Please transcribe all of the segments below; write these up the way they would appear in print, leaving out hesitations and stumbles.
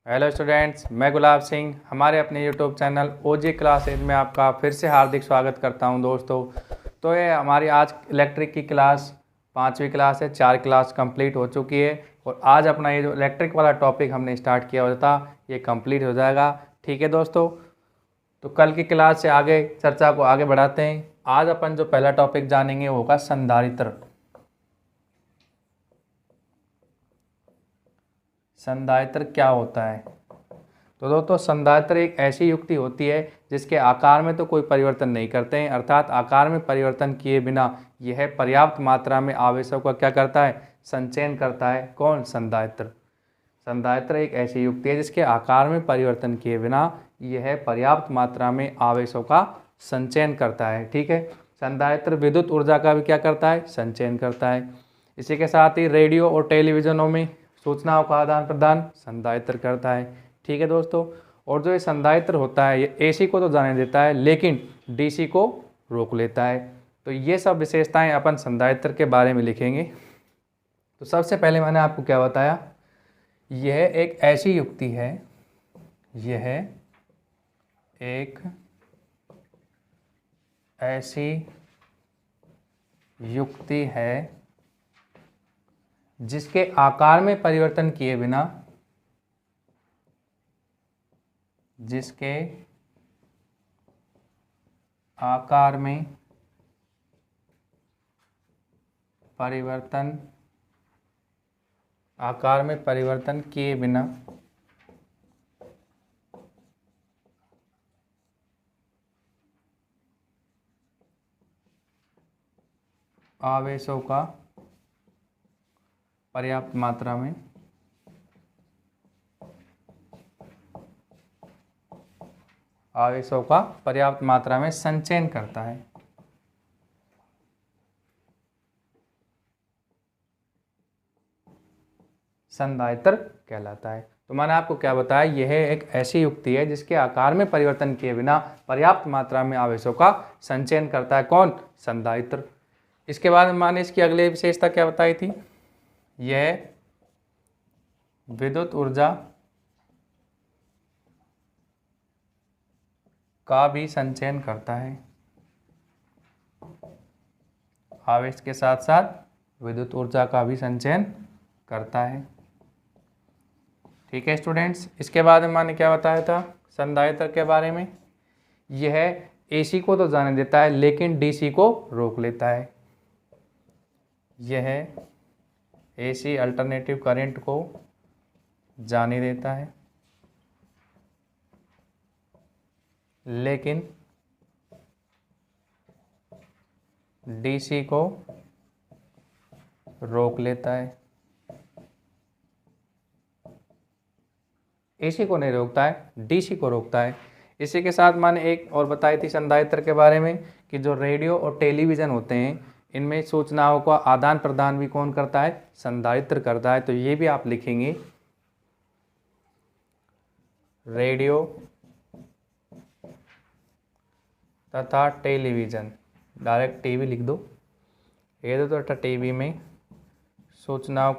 Hello students, मैं गुलाब सिंह हमारे अपने यूट्यूब चैनल ओजे क्लासेज में आपका फिर से हार्दिक स्वागत करता हूं दोस्तों। तो ये हमारी आज इलेक्ट्रिक की क्लास 5वीं क्लास है। 4 क्लास कंप्लीट हो चुकी है और आज अपना ये जो इलेक्ट्रिक वाला टॉपिक हमने स्टार्ट किया हुआ था ये कंप्लीट हो जाएगा। ठीक है दोस्तों, तो कल की क्लास से आगे चर्चा को आगे बढ़ाते हैं। आज अपन जो पहला टॉपिक जानेंगे वो होगा संधारित्र। संधारित्र क्या होता है? तो दोस्तों, संधारित्र एक ऐसी युक्ति होती है जिसके आकार में तो कोई परिवर्तन नहीं करते हैं, अर्थात आकार में परिवर्तन किए बिना यह पर्याप्त मात्रा में आवेशों का क्या करता है? संचयन करता है। कौन? संधारित्र। संधारित्र एक ऐसी युक्ति है जिसके आकार में परिवर्तन किए बिना यह पर्याप्त मात्रा में आवेशों का संचयन करता है। ठीक है, संधारित्र विद्युत ऊर्जा का भी क्या करता है? संचयन करता है। इसी के साथ ही रेडियो और टेलीविजनों में सूचनाओं का आदान प्रदान संधारित्र करता है। ठीक है दोस्तों, और जो ये संधारित्र होता है ये एसी को तो जाने देता है लेकिन डीसी को रोक लेता है। तो ये सब विशेषताएं अपन संधारित्र के बारे में लिखेंगे। तो सबसे पहले मैंने आपको क्या बताया, यह एक ऐसी युक्ति है, यह एक ऐसी युक्ति है जिसके आकार में परिवर्तन किए बिना जिसके आकार में परिवर्तन किए बिना आवेशों का पर्याप्त मात्रा में संचयन करता है। संधारित्र कहलाता है। तो मैंने आपको क्या बताया, यह एक ऐसी युक्ति है जिसके आकार में परिवर्तन किए बिना पर्याप्त मात्रा में आवेशों का संचयन करता है। कौन? संधारित्र। इसके बाद मैंने इसकी अगली विशेषता क्या बताई थी, यह विद्युत ऊर्जा का भी संचयन करता है। आवेश के साथ साथ विद्युत ऊर्जा का भी संचयन करता है। ठीक है स्टूडेंट्स, इसके बाद में मैंने क्या बताया था संधारित्र के बारे में, यह एसी को तो जाने देता है लेकिन डीसी को रोक लेता है। यह एसी अल्टरनेटिव करंट को जाने देता है लेकिन डीसी को रोक लेता है। एसी को नहीं रोकता है, डीसी को रोकता है। इसी के साथ मैंने एक और बताई थी संधारित्र के बारे में कि जो रेडियो और टेलीविज़न होते हैं इनमें सूचनाओं का आदान प्रदान भी कौन करता है? संधारित्र करता है। तो ये भी आप लिखेंगे, रेडियो तथा टेलीविज़न, डायरेक्ट टीवी लिख दो। रेडियो तथा टीवी में सूचनाओं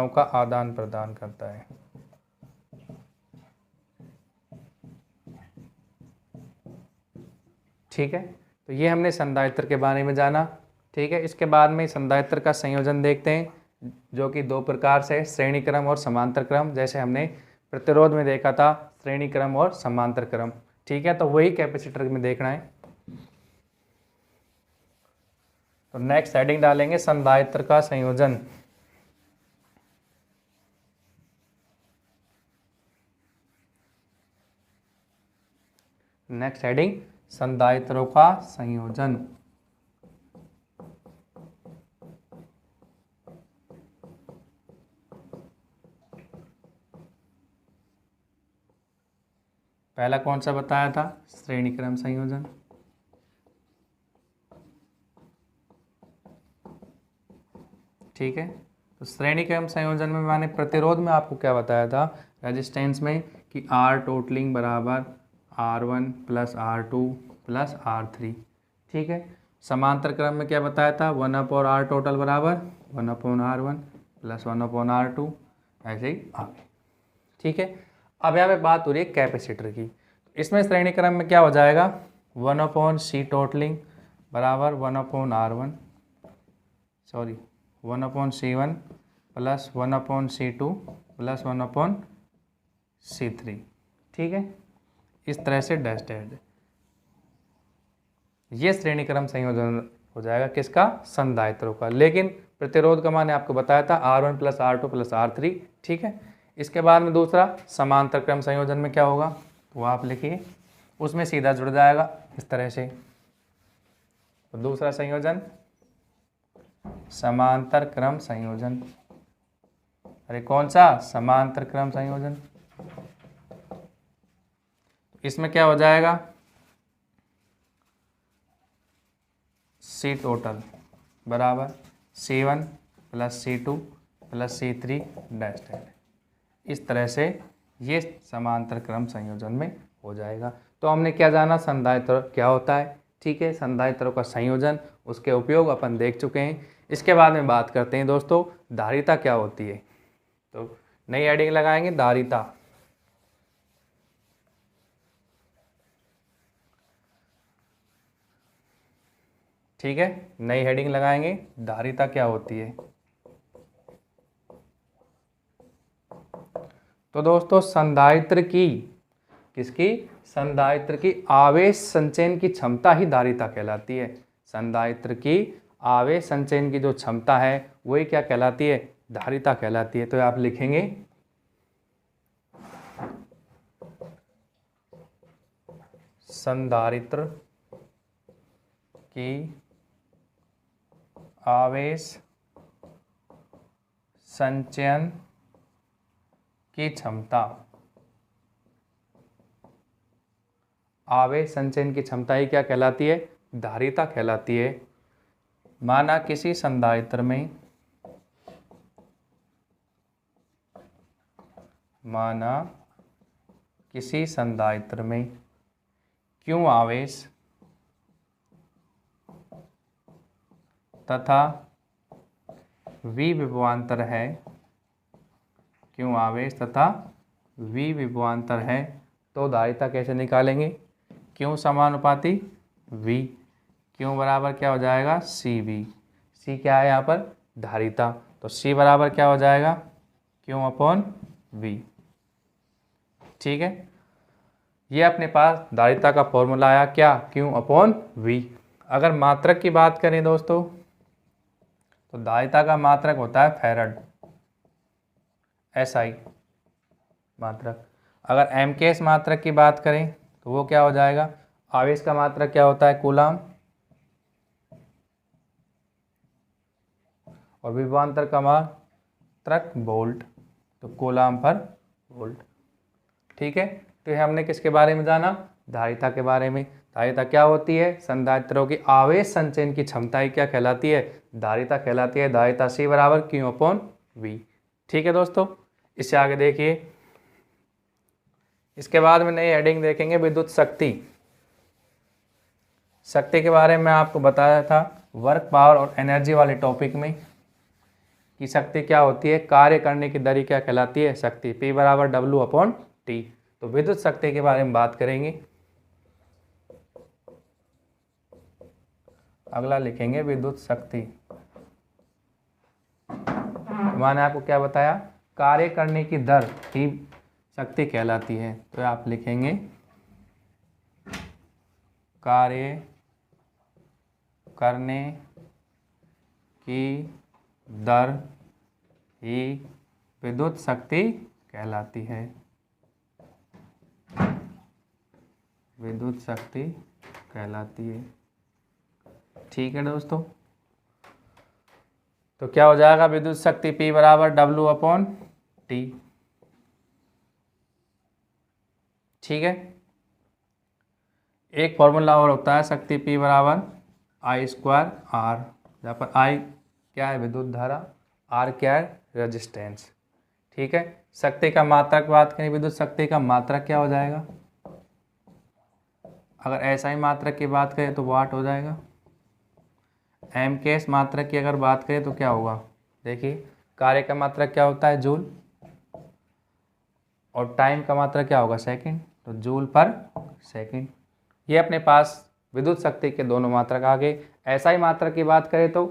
का आदान प्रदान करता है। ठीक है, तो ये हमने संधारित्र के बारे में जाना। ठीक है, इसके बाद में संधारित्र का संयोजन देखते हैं जो कि दो प्रकार से, श्रेणी क्रम और समांतर क्रम। जैसे हमने प्रतिरोध में देखा था श्रेणी क्रम और समांतर क्रम। ठीक है, तो वही कैपेसिटर में देखना है। तो नेक्स्ट हेडिंग डालेंगे संधारित्र का संयोजन। नेक्स्ट हेडिंग संधारित्रों का संयोजन। पहला कौन सा बताया था? श्रेणी क्रम संयोजन। ठीक है, तो श्रेणी क्रम संयोजन में मैंने प्रतिरोध में आपको क्या बताया था, रेजिस्टेंस में, कि R टोटलिंग बराबर R1 plus R2 plus R3। ठीक है, समांतर क्रम में क्या बताया था, 1/R टोटल बराबर 1/R1। प्लस 1/R2 ऐसे ही आगे। ठीक है, अब यहाँ पे बात हो रही है कैपेसिटर की। इसमें श्रेणी क्रम में क्या हो जाएगा, 1/C टोटलिंग बराबर 1/R1 sorry 1/C1 plus 1/C2 plus 1/C3। ठीक है, इस तरह से डैश डैश ये श्रेणी क्रम संयोजन हो जाएगा किसका, संधारित्रों का। लेकिन प्रतिरोध का मैंने आपको बताया था R1 plus R2 plus R3। ठीक है, इसके बाद में दूसरा समांतर क्रम संयोजन में क्या होगा, तो आप लिखिए, उसमें सीधा जुड़ जाएगा इस तरह से। तो दूसरा संयोजन समांतर क्रम संयोजन। अरे कौन सा, समांतर क्रम संयोजन। इसमें क्या हो जाएगा, C टोटल बराबर C1 plus C2 plus C3 dash dash. इस तरह से ये समांतर क्रम संयोजन में हो जाएगा। तो हमने क्या जाना, संधारित्र क्या होता है। ठीक है, संधारित्रों का संयोजन, उसके उपयोग अपन देख चुके हैं। इसके बाद में बात करते हैं दोस्तों, धारिता क्या होती है। तो नई हेडिंग लगाएंगे, धारिता। ठीक है, नई हेडिंग लगाएंगे, धारिता क्या होती है। तो दोस्तों संधारित्र की, किसकी, संधारित्र की आवेश संचयन की क्षमता ही धारिता कहलाती है। संधारित्र की आवेश संचयन की जो क्षमता है वही क्या कहलाती है, धारिता कहलाती है। तो आप लिखेंगे संधारित्र की आवेश संचयन की क्षमता, आवेश संचयन की क्षमता ही क्या कहलाती है, धारिता कहलाती है। माना किसी संधारित्र में, माना किसी संधारित्र में Q आवेश तथा V विभवांतर है, Q आवेश तथा V विभवांतर है, तो धारिता कैसे निकालेंगे, Q समानुपाती V, Q बराबर क्या हो जाएगा, CV। C क्या है यहाँ पर, धारिता, तो C बराबर क्या हो जाएगा, Q/V। ठीक है, ये अपने पास धारिता का फॉर्मूला आया क्या, Q/V। अगर मात्रक की बात करें दोस्तों, तो धारिता का मात्रक होता है फैराड, SI मात्रक। अगर एमकेएस मात्रक की बात करें तो वो क्या हो जाएगा, आवेश का मात्रक क्या होता है, कूलाम, और विभवांतर का मात्रक वोल्ट, तो कूलाम पर वोल्ट। ठीक है, तो ये हमने किसके बारे में जाना, धारिता के बारे में। धारिता क्या होती है, संधारित्रों की आवेश संचयन की क्षमता ही क्या कहलाती है, धारिता कहलाती है। धारिता C बराबर Q/V। ठीक है दोस्तों, इससे आगे देखिए, इसके बाद में नई हेडिंग देखेंगे, विद्युत शक्ति। शक्ति के बारे में आपको बताया था वर्क, पावर और एनर्जी वाले टॉपिक में कि शक्ति क्या होती है, कार्य करने की दर क्या कहलाती है, शक्ति। P बराबर W/T। तो विद्युत शक्ति के बारे में बात करेंगे। अगला लिखेंगे विद्युत शक्ति। मैंने आपको क्या बताया, कार्य करने की दर ही शक्ति कहलाती है। तो आप लिखेंगे कार्य करने की दर ही विद्युत शक्ति कहलाती है, विद्युत शक्ति कहलाती है। ठीक है दोस्तों, तो क्या हो जाएगा, विद्युत शक्ति P बराबर W/T। ठीक है, एक फॉर्मूला और होता है शक्ति P बराबर I²R, जहाँ पर I क्या है, विद्युत धारा, R क्या है, रेजिस्टेंस। ठीक है, शक्ति का मात्रक बात करें, विद्युत शक्ति का मात्रक क्या हो जाएगा, अगर SI मात्रक की बात करें तो वाट हो जाएगा। एमकेएस मात्रक की अगर बात करें तो क्या होगा, देखिए कार्य का मात्रक क्या होता है? जूल। और टाइम का मात्रक क्या होगा? सेकंड। तो जूल पर सेकंड। ये अपने पास विद्युत शक्ति के दोनों मात्रक आ गए। एसआई मात्रक की बात करें तो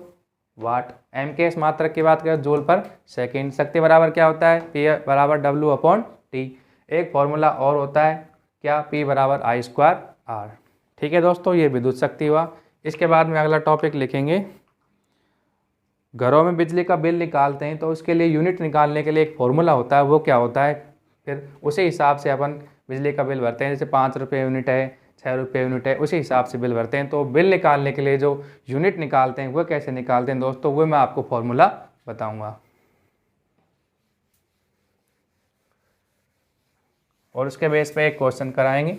वाट, एमकेएस मात्रक की बात करें जूल पर सेकंड। शक्ति बराबर क्या होता है? पी बराबर डब्ल्यू अपॉन टी। एक फॉर्मूला और होता है क्या? पी बराबर आई स्क्वायर आर। ठीक है दोस्तों, ये विद्युत शक्ति हुआ। इसके बाद में अगला टॉपिक लिखेंगे, घरों में बिजली का बिल निकालते हैं तो उसके लिए यूनिट निकालने के लिए एक फॉर्मूला होता है, वो क्या होता है? फिर उसी हिसाब से अपन बिजली का बिल भरते हैं। जैसे 5 रुपये यूनिट है, 6 रुपये यूनिट है, उसी हिसाब से बिल भरते हैं। तो बिल निकालने के लिए जो यूनिट निकालते हैं वो कैसे निकालते हैं दोस्तों, वो मैं आपको फॉर्मूला बताऊंगा। और उसके बेस पे एक क्वेश्चन कराएंगे।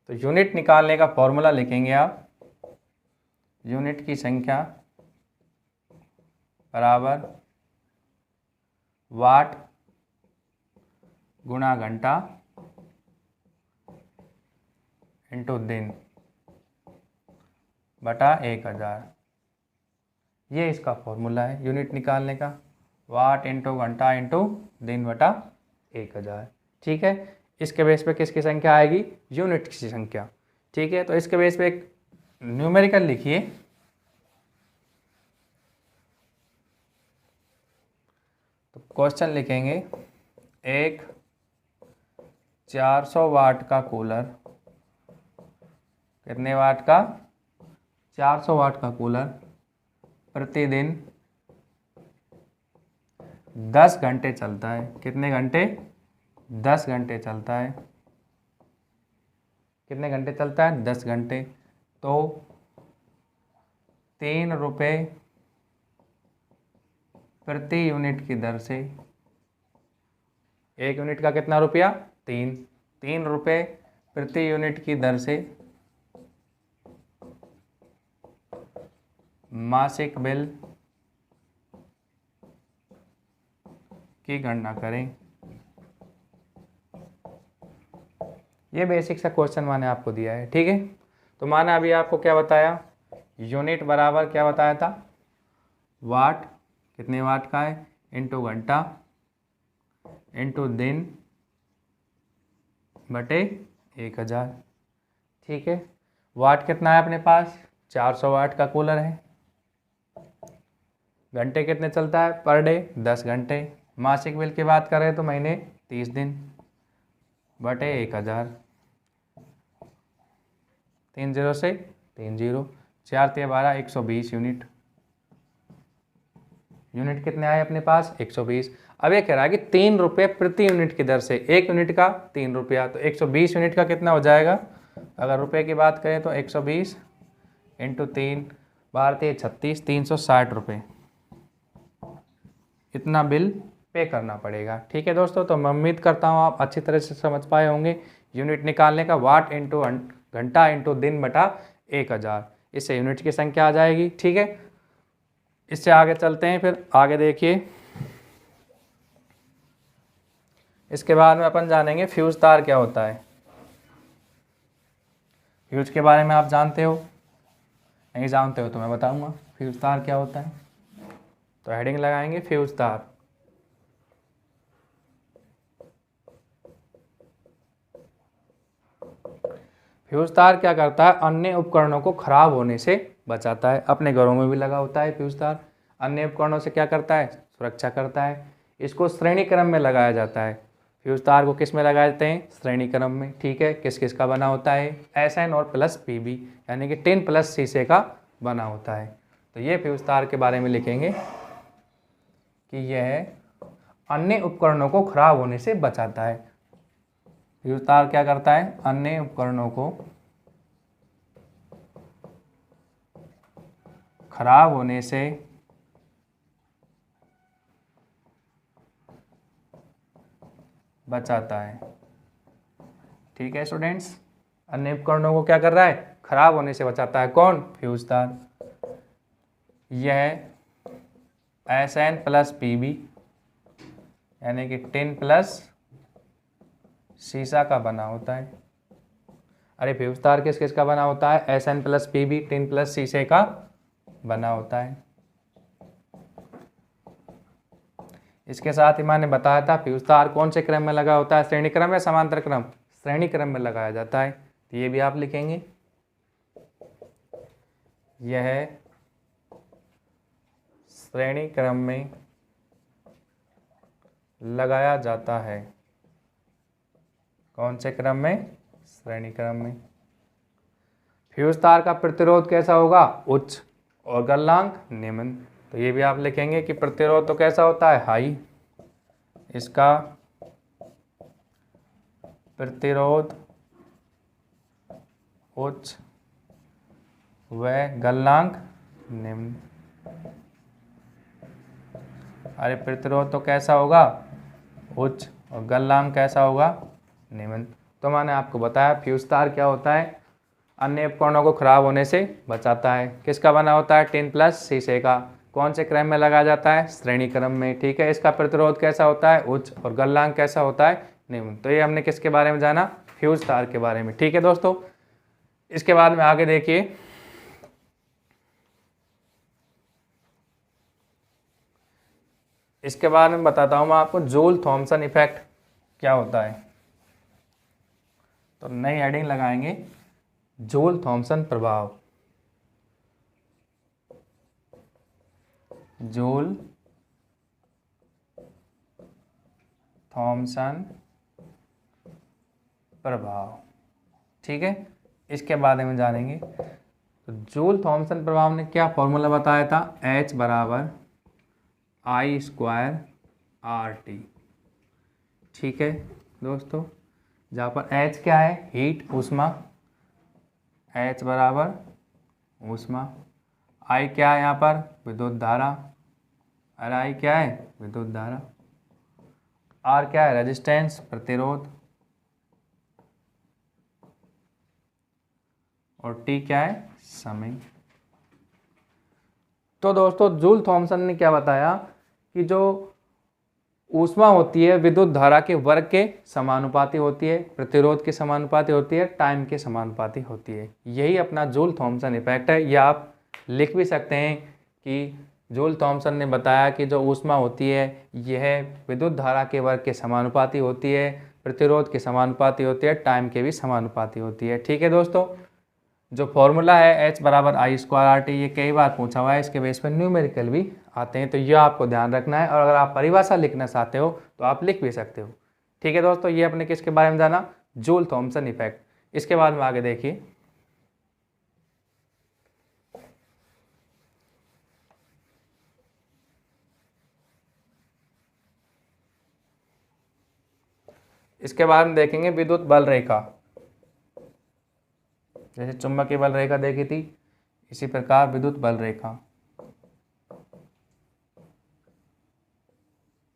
तो यूनिट निकालने का फॉर्मूला लिखेंगे आप, यूनिट की संख्या बराबर वाट गुणा घंटा इंटू दिन बटा 1000। ये इसका फॉर्मूला है यूनिट निकालने का, वाट इंटू घंटा इंटू दिन बटा 1000। ठीक है, इसके बेस पे किसकी संख्या आएगी? यूनिट की संख्या। ठीक है, तो इसके बेस पे एक न्यूमेरिकल लिखिए। तो क्वेश्चन लिखेंगे, एक 400 वाट का कूलर, कितने वाट का? 400 वाट का कूलर प्रतिदिन 10 घंटे चलता है। कितने घंटे? 10 घंटे चलता है। कितने घंटे चलता है? 10 घंटे। तो 3 रुपये प्रति यूनिट की दर से, एक यूनिट का कितना रुपया? 3 रुपये प्रति यूनिट की दर से मासिक बिल की गणना करें। ये बेसिक सा क्वेश्चन मैंने आपको दिया है। ठीक है, तो मैंने अभी आपको क्या बताया? यूनिट बराबर क्या बताया था? वाट, कितने वाट का है, इंटू घंटा इंटू दिन बटे 1000। ठीक है, वाट कितना है अपने पास? 400 वाट का कूलर है। घंटे कितने चलता है पर डे? 10 घंटे। मासिक बिल की बात करें तो महीने 30 दिन बटे 1000। 3 0 से 3 0, 4 3 12, 120 यूनिट। यूनिट कितने आए अपने पास? 120। अब ये कह रहा है कि 3 रुपये प्रति यूनिट की दर से, एक यूनिट का 3 रुपया, तो 120 यूनिट का कितना हो जाएगा? अगर रुपए की बात करें तो 120 इंटू 3, 12 36, 360 रुपये इतना बिल पे करना पड़ेगा। ठीक है दोस्तों, तो मैं उम्मीद करता हूँ आप अच्छी तरह से समझ पाए होंगे यूनिट निकालने का। वाट इंटू घंटा इंटू दिन बटा 1000, इससे यूनिट की संख्या आ जाएगी। ठीक है, इससे आगे चलते हैं। फिर आगे देखिए, इसके बाद में अपन जानेंगे फ्यूज तार क्या होता है। फ्यूज के बारे में आप जानते हो? नहीं जानते हो तो मैं बताऊंगा फ्यूज तार क्या होता है। तो हेडिंग लगाएंगे फ्यूज तार। फ्यूज तार क्या करता है? अन्य उपकरणों को खराब होने से बचाता है। अपने घरों में भी लगा होता है फ्यूज तार। अन्य उपकरणों से क्या करता है? सुरक्षा करता है। इसको श्रेणी क्रम में लगाया जाता है। फ्यूज तार को किस में लगाए जाते हैं? श्रेणी क्रम में। ठीक है, किस किस का बना होता है? SN और प्लस PB, यानी कि टिन प्लस शीशे का बना होता है। तो ये फ्यूज तार के बारे में लिखेंगे कि यह अन्य उपकरणों को खराब होने से बचाता है। फ्यूज तार क्या करता है? अन्य उपकरणों को खराब होने से बचाता है। ठीक है स्टूडेंट्स, अन्य उपकरणों को क्या कर रहा है? खराब होने से बचाता है। कौन? फ्यूज तार। यह SN प्लस PB यानी कि टिन प्लस शीशा का बना होता है। अरे फ्यूज तार किस किस का बना होता है? SN plus PB, tin plus शीशे का बना होता है। इसके साथ ही मैंने बताया था फ्यूज तार कौन से क्रम में लगा होता है, श्रेणी क्रम या समांतर क्रम, श्रेणी क्रम में लगाया जाता है। तो ये भी आप लिखेंगे, यह श्रेणी क्रम में लगाया जाता है। कौन से क्रम में? श्रेणी क्रम में। फ्यूज तार का प्रतिरोध कैसा होगा? उच्च, और गलनांक निम्न। तो ये भी आप लिखेंगे कि प्रतिरोध तो कैसा होता है? हाई, इसका प्रतिरोध उच्च व गलनांक निम्न। अरे प्रतिरोध तो कैसा होगा? उच्च, और गलनांक कैसा होगा? निम्न। तो मैंने आपको बताया फ्यूज तार क्या होता है, अन्य उपकरणों को खराब होने से बचाता है। किसका बना होता है? टिन प्लस शीशे का। कौन से क्रम में लगाया जाता है? श्रेणी क्रम में। ठीक है, इसका प्रतिरोध कैसा होता है? उच्च, और गलनांक कैसा होता है? निम्न। तो ये हमने किसके बारे में जाना? फ्यूज तार के बारे में। ठीक है दोस्तों, इसके बाद में आगे देखिए, इसके बाद में बताता हूं मैं आपको जूल थॉमसन इफेक्ट क्या होता है। तो नई हेडिंग लगाएंगे, जूल थॉमसन प्रभाव। जूल थॉमसन प्रभाव। ठीक है, इसके बारे में जानेंगे। तो जूल थॉमसन प्रभाव ने क्या फॉर्मूला बताया था? H बराबर I स्क्वायर RT। ठीक है दोस्तों, जहाँ पर H क्या है? हीट, ऊष्मा। H बराबर ऊष्मा। I क्या है यहाँ पर? विद्युत धारा। और I क्या है? विद्युत धारा। R क्या है? रेजिस्टेंस, प्रतिरोध। और T क्या है? समय। तो दोस्तों जूल थॉमसन ने क्या बताया कि जो ऊष्मा होती है विद्युत धारा के वर्ग के समानुपाती होती है, प्रतिरोध के समानुपाती होती है, टाइम के समानुपाती होती है। यही अपना जूल थॉमसन इफेक्ट है। या आप लिख भी सकते हैं कि जूल थॉमसन ने बताया कि जो ऊष्मा होती है यह विद्युत धारा के वर्ग के समानुपाती होती है, प्रतिरोध के समानुपाती होती है, टाइम के भी समानुपाती होती है। ठीक है दोस्तों, जो फॉर्मूला है H बराबर I स्क्वायर RT, ये कई बार पूछा हुआ है, इसके बेस पर न्यूमेरिकल भी आते हैं। तो ये आपको ध्यान रखना है, और अगर आप परिभाषा लिखना चाहते हो तो आप लिख भी सकते हो। ठीक है दोस्तों, ये अपने किसके बारे में जाना? Joule Thomson effect. इसके बाद में आगे देखिए, इसके बाद में देखेंगे विद्युत बल रेखा। जैसे चुंबकीय बल रेखा देखी थी, इसी प्रकार विद्युत बल रेखा।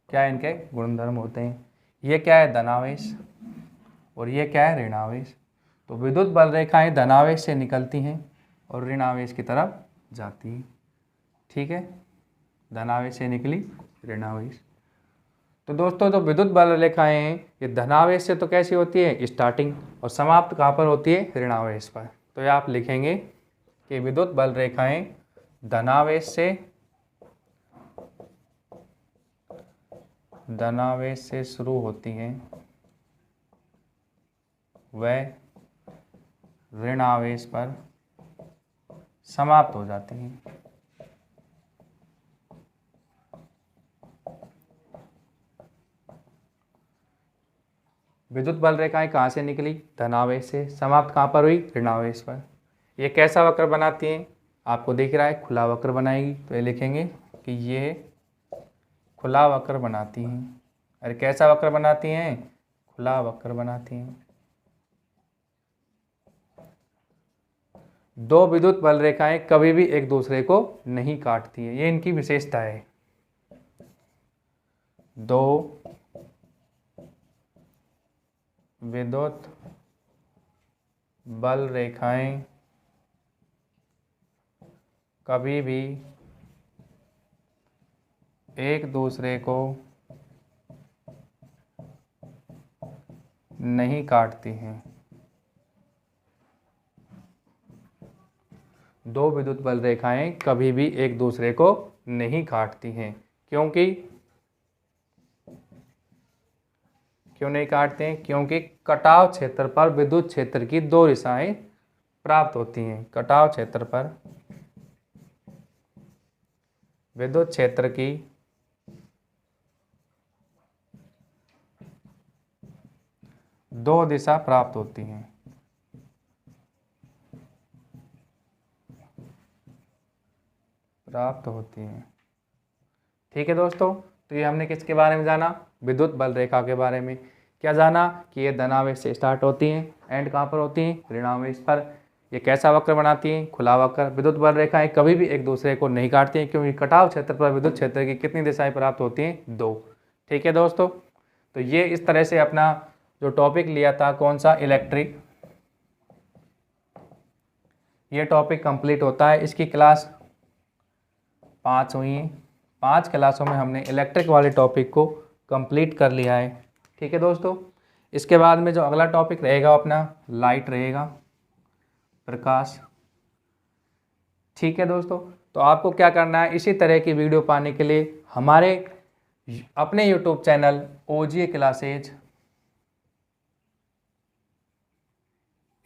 क्या इनके गुणधर्म होते हैं? ये क्या है? धनावेश, और ये क्या है? ऋणावेश। तो विद्युत बल रेखाएं धनावेश से निकलती हैं और ऋणावेश की तरफ जाती हैं। ठीक है, धनावेश से निकली, ऋणावेश। तो दोस्तों जो विद्युत बल रेखाएं हैं ये धनावेश से तो कैसी होती है? स्टार्टिंग, और समाप्त कहाँ पर होती है? ऋणावेश पर। तो ये आप लिखेंगे कि विद्युत बल रेखाएं धनावेश से शुरू होती हैं व ऋणावेश पर समाप्त हो जाती हैं। विद्युत बल रेखाएं कहाँ से निकली? धनावेश से। समाप्त कहाँ पर हुई? ऋणावेश पर। ये कैसा वक्र बनाती हैं? आपको दिख रहा है, खुला वक्र बनाएगी। तो ये लिखेंगे कि ये खुला वक्र बनाती हैं। अरे कैसा वक्र बनाती हैं? खुला वक्र बनाती हैं। दो विद्युत बल रेखाएं कभी भी एक दूसरे को नहीं काटती हैं, ये इनकी विशेषता है। दो विद्युत बल रेखाएं कभी भी एक दूसरे को नहीं काटती हैं। दो विद्युत बल रेखाएं कभी भी एक दूसरे को नहीं काटती हैं। क्योंकि क्यों नहीं काटते हैं? क्योंकि कटाव क्षेत्र पर विद्युत क्षेत्र की दो दिशाएं प्राप्त होती हैं। कटाव क्षेत्र पर विद्युत क्षेत्र की दो दिशा प्राप्त होती हैं। ठीक है दोस्तों, तो ये हमने किसके बारे में जाना? विद्युत बल रेखा के बारे में। क्या जाना? कि ये धनावेश से स्टार्ट होती हैं, एंड कहाँ पर होती हैं? ऋणावेश पर। ये कैसा वक्र बनाती हैं? खुला वक्र। विद्युत बल रेखाएं कभी भी एक दूसरे को नहीं काटती हैं, क्योंकि कटाव क्षेत्र पर विद्युत क्षेत्र की कितनी दिशाएं प्राप्त होती हैं? दो। ठीक है दोस्तों, तो ये इस तरह से अपना जो टॉपिक लिया था, कौन सा? इलेक्ट्रिक, ये टॉपिक कंप्लीट होता है। इसकी क्लास 5 हुई हैं। 5 क्लासों में हमने इलेक्ट्रिक वाले टॉपिक को कंप्लीट कर लिया है। ठीक है दोस्तों, इसके बाद में जो अगला टॉपिक रहेगा अपना लाइट रहेगा, प्रकाश। ठीक है दोस्तों, तो आपको क्या करना है? इसी तरह की वीडियो पाने के लिए हमारे अपने YouTube चैनल OGA क्लासेज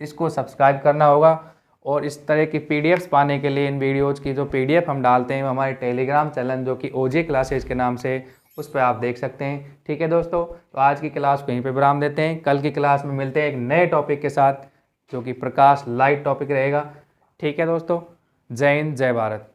इसको सब्सक्राइब करना होगा, और इस तरह की पीडीएफ्स पाने के लिए इन वीडियोज़ की जो पीडीएफ हम डालते हैं हमारे टेलीग्राम चैनल जो कि OGA क्लासेज के नाम से, उस पर आप देख सकते हैं। ठीक है दोस्तों, तो आज की क्लास को यहीं पे विराम देते हैं। कल की क्लास में मिलते हैं एक नए टॉपिक के साथ, जो कि प्रकाश लाइट टॉपिक रहेगा। ठीक है दोस्तों, जय हिंद, जय भारत।